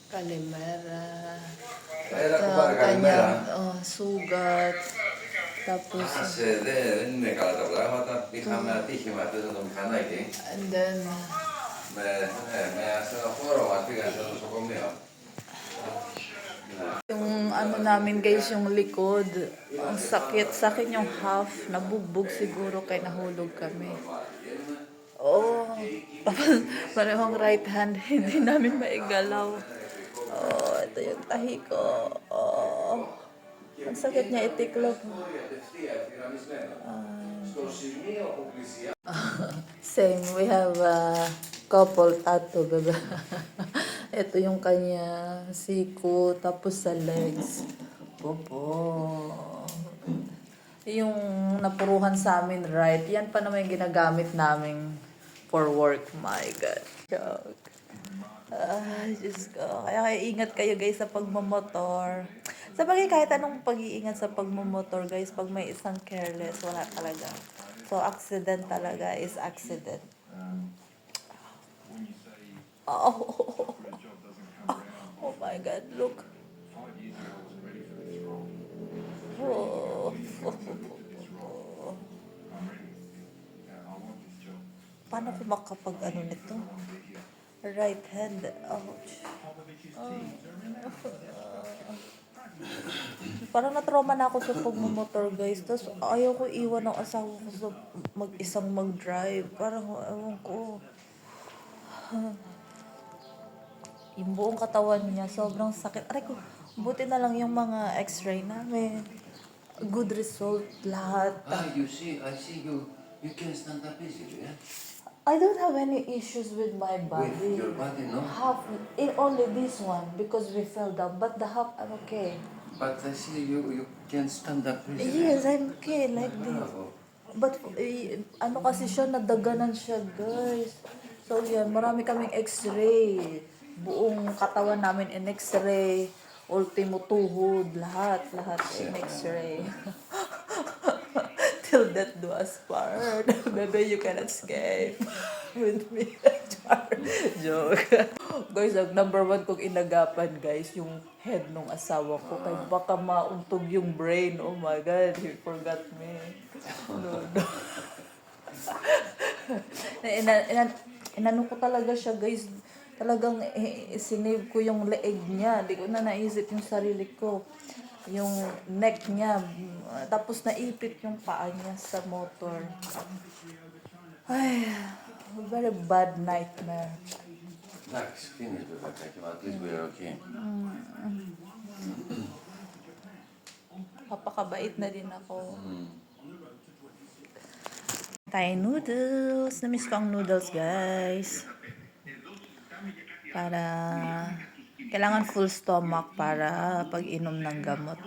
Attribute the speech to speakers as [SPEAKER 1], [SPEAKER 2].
[SPEAKER 1] Kalimera.
[SPEAKER 2] Kalimera.
[SPEAKER 1] Sugat. Tapos, and then, yung ano namin guys, yung likod, ang sakit. Sa akin yung half, nabugbog siguro kaya nahulog kami. Oh, tapos parehong right hand, hindi namin maigalaw. Oh, ito yung tahi ko. Oh, ang sakit niya itiklop. Same, we have a couple tattoo, bebe. Ito yung kanya siko, tapos sa legs. Popo. Yung napuruhan sa amin, right? Yan pa naman yung ginagamit namin for work. My God. Joke. Diyos ko. Kaya ingat kayo guys sa pagmamotor. Sa bagay, kahit anong pag-iingat sa pagmamotor guys, pag may isang careless, wala talaga. So, accident talaga is accident. Oh, oh my God, look. Oh. Paano ko makapag ano nito? Right hand. Ouch. Parang na-trauma na ako sa pagmumotor guys. Tapos ayaw ko iwan ng asawa ko sa mag-isang mag-drive. Parang ewan ko. Yung buong katawan niya, sobrang sakit. Aray ko, buti na lang yung mga x-ray namin. Good result lahat.
[SPEAKER 2] I see you can stand up easily, yeah?
[SPEAKER 1] I don't have any issues with my body.
[SPEAKER 2] With your body, no?
[SPEAKER 1] Half, only this one because we fell down. But the half, I'm okay.
[SPEAKER 2] But I see you can stand up easily.
[SPEAKER 1] Yes, I'm okay like this. But ano kasi siya, nadaganan siya guys. So yan, marami kaming x-ray. Buong katawan namin in x-ray. Ultimo tuhod, lahat in x-ray. Till death do us part. Baby, you cannot escape with me. Joke. Guys, ang number one kong inagapan, guys, yung head ng asawa ko. Kaya baka mauntog yung brain. Oh my God, he forgot me. No. Inano ko talaga siya, guys. Talagang sinave ko yung leeg niya. Di ko na naisip yung sarili ko. Yung neck niya. Tapos naipit yung paa niya sa motor. Ay, very bad nightmare.
[SPEAKER 2] That's finished, but at least we're okay.
[SPEAKER 1] Papakabait na din ako. Thai noodles. Namiss ko ang noodles, guys. Para kailangan full stomach para pag-inom ng gamot.